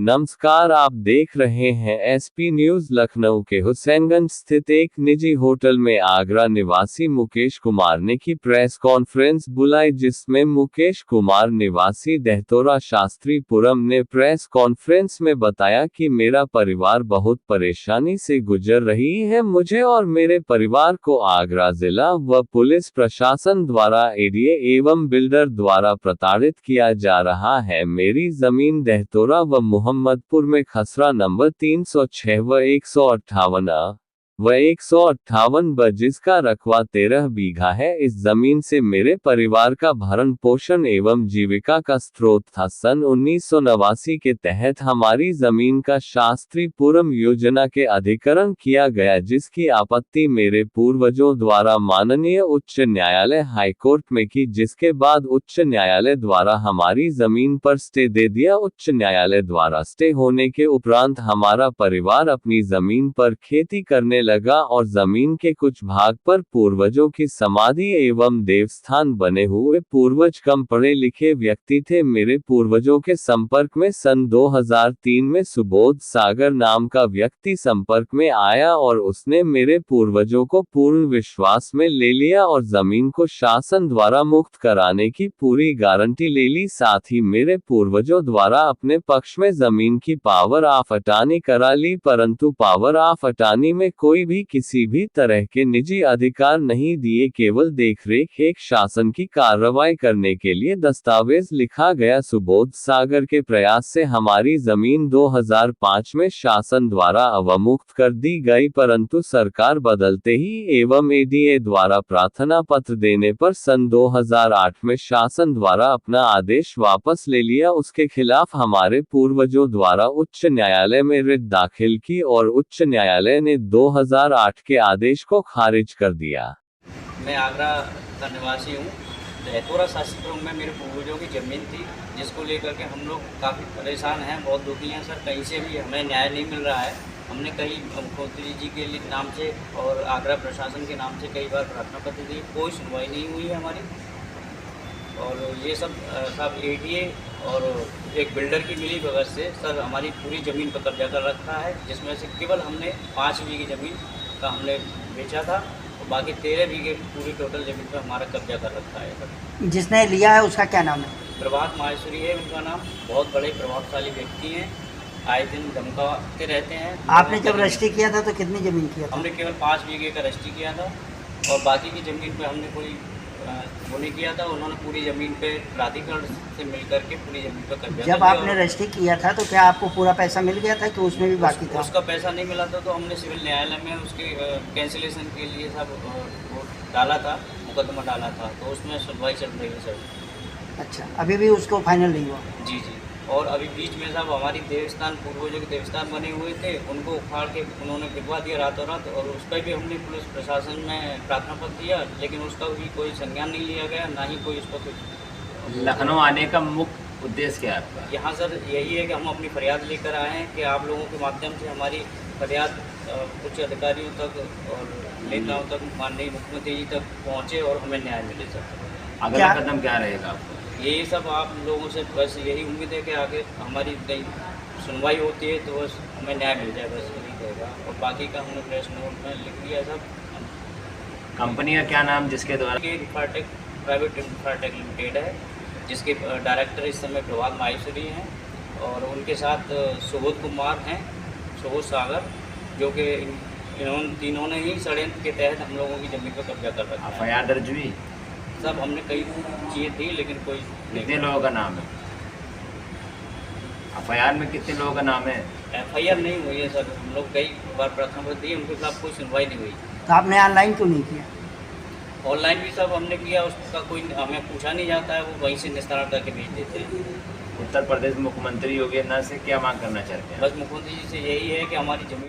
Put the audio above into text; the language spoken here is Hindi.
नमस्कार, आप देख रहे हैं एसपी न्यूज। लखनऊ के हुसैनगंज स्थित एक निजी होटल में आगरा निवासी मुकेश कुमार ने की प्रेस कॉन्फ्रेंस बुलाई, जिसमें मुकेश कुमार निवासी दहतोरा शास्त्रीपुरम ने प्रेस कॉन्फ्रेंस में बताया कि मेरा परिवार बहुत परेशानी से गुजर रही है। मुझे और मेरे परिवार को आगरा जिला व पुलिस प्रशासन द्वारा एडीए एवं बिल्डर द्वारा प्रताड़ित किया जा रहा है। मेरी जमीन दहतोरा व मोहम्मदपुर में खसरा नंबर 306 व 158 व 158 ब, जिसका रकबा 13 बीघा है। इस जमीन से मेरे परिवार का भरण पोषण एवं जीविका का स्रोत था। सन 1989 के तहत हमारी जमीन का शास्त्रीपुरम योजना के अधिग्रहण किया गया, जिसकी आपत्ति मेरे पूर्वजों द्वारा माननीय उच्च न्यायालय हाईकोर्ट में की, जिसके बाद उच्च न्यायालय द्वारा हमारी जमीन पर स्टे दे दिया। उच्च न्यायालय द्वारा स्टे होने के उपरांत हमारा परिवार अपनी जमीन पर खेती करने लगा और जमीन के कुछ भाग पर पूर्वजों की समाधि एवं देवस्थान बने हुए। पूर्वज कम पढ़े लिखे व्यक्ति थे। मेरे पूर्वजों के संपर्क में सन 2003 में सुबोध सागर नाम का व्यक्ति संपर्क में आया और उसने मेरे पूर्वजों को पूर्ण विश्वास में ले लिया और जमीन को शासन द्वारा मुक्त कराने की पूरी गारंटी ले ली। साथ ही मेरे पूर्वजों द्वारा अपने पक्ष में जमीन की पावर ऑफ अटॉर्नी करा ली, परंतु पावर ऑफ अटॉर्नी में कोई भी किसी भी तरह के निजी अधिकार नहीं दिए, केवल देखरेख एक शासन की कार्रवाई करने के लिए दस्तावेज लिखा गया। सुबोध सागर के प्रयास से हमारी जमीन 2005 में शासन द्वारा अवमुक्त कर दी गई, परंतु सरकार बदलते ही एवं एडीए द्वारा प्रार्थना पत्र देने पर सन 2008 में शासन द्वारा अपना आदेश वापस ले लिया। उसके खिलाफ हमारे पूर्वजों द्वारा उच्च न्यायालय में रिट दाखिल की और उच्च न्यायालय ने 2008 के आदेश को खारिज कर दिया। मैं आगरा का निवासी हूँ। दहतोरा शास्त्रीपुरम में मेरे पूर्वजों की ज़मीन थी, जिसको लेकर के हम लोग काफ़ी परेशान हैं, बहुत दुखी हैं सर। कहीं से भी हमें न्याय नहीं मिल रहा है। हमने कई मुख्यमंत्री जी के नाम से और आगरा प्रशासन के नाम से कई बार प्रार्थना पत्र दी, कोई सुनवाई नहीं हुई है हमारी। और ये सब एडीए और एक बिल्डर की मिली भगत से सर हमारी पूरी ज़मीन पर कब्जा कर रखा है, जिसमें से केवल हमने 5 बीघे ज़मीन का हमने बेचा था और बाकी 13 बीघे पूरी टोटल ज़मीन पर हमारा कब्जा कर रखा है सर। जिसने लिया है उसका क्या नाम है? प्रभात माहेश्वरी है उनका नाम। बहुत बड़े प्रभावशाली व्यक्ति हैं, आए दिन धमकाते रहते हैं। आपने जब रजिस्ट्री किया था तो कितनी ज़मीन किया था? हमने केवल 5 बीघे का रजिस्ट्री किया था और बाकी की ज़मीन पर हमने कोई वो नहीं किया था। उन्होंने पूरी ज़मीन पे प्राधिकरण से मिलकर के पूरी ज़मीन पर कब्जा। जब आपने रजिस्ट्री किया था तो क्या आपको पूरा पैसा मिल गया था कि उसमें भी बाकी था? उसका पैसा नहीं मिला था, तो हमने सिविल न्यायालय में उसके कैंसिलेशन के लिए सब वो डाला था, मुकदमा डाला था, तो उसमें सुनवाई चल रही है सर। अच्छा, अभी भी उसको फाइनल नहीं हुआ? जी जी। और अभी बीच में सब हमारी देवस्थान, पूर्वजों के देवस्थान बने हुए थे, उनको उखाड़ के उन्होंने गिरवा दिया रातों रात। और उस पर भी हमने पुलिस प्रशासन में प्रार्थना पत्र दिया, लेकिन उसका भी कोई संज्ञान नहीं लिया गया, ना ही कोई उस पर कुछ। लखनऊ आने का मुख्य उद्देश्य क्या है आपका? यहाँ सर यही है कि हम अपनी फरियाद लेकर आए हैं कि आप लोगों के माध्यम से हमारी फरियाद उच्च अधिकारियों तक और नेताओं तक, माननीय मुख्यमंत्री जी तक पहुँचे और हमें न्याय मिले सर। अगला कदम क्या रहेगा आपका? यही सब आप लोगों से बस यही उम्मीद है कि आगे हमारी कहीं सुनवाई होती है तो बस हमें न्याय मिल जाए, बस यही रहेगा। और बाकी का हमने प्रेस नोट में लिख दिया सब। कंपनी का क्या नाम जिसके द्वारा? इंफ्राटेक प्राइवेट इंफ्राटेक लिमिटेड है, जिसके डायरेक्टर इस समय प्रभात माहेश्वरी हैं और उनके साथ सुबोध कुमार हैं, सुबोध सागर, जो कि तीनों ने ही षड्यंत्र के तहत हम लोगों की ज़मीन पर कब्जा कर रखा है। एफआईआर दर्ज हुई? सब हमने कई चीज़ें थी, लेकिन कोई कितने लोगों का नाम है एफआईआर में? कितने लोगों का नाम है? एफआईआर नहीं हुई है सर। हम लोग कई बार प्रार्थना पत्र दी, उनके खिलाफ कोई सुनवाई नहीं हुई। तो आपने ऑनलाइन क्यों नहीं किया? ऑनलाइन भी सब हमने किया, उसका कोई हमें पूछा नहीं जाता है, वो वहीं से निस्तारण करके भेज देते हैं। उत्तर प्रदेश मुख्यमंत्री योगी आदित्यनाथ से क्या मांग करना चाहते हैं? बस मुख्यमंत्री जी से यही है कि हमारी जमीन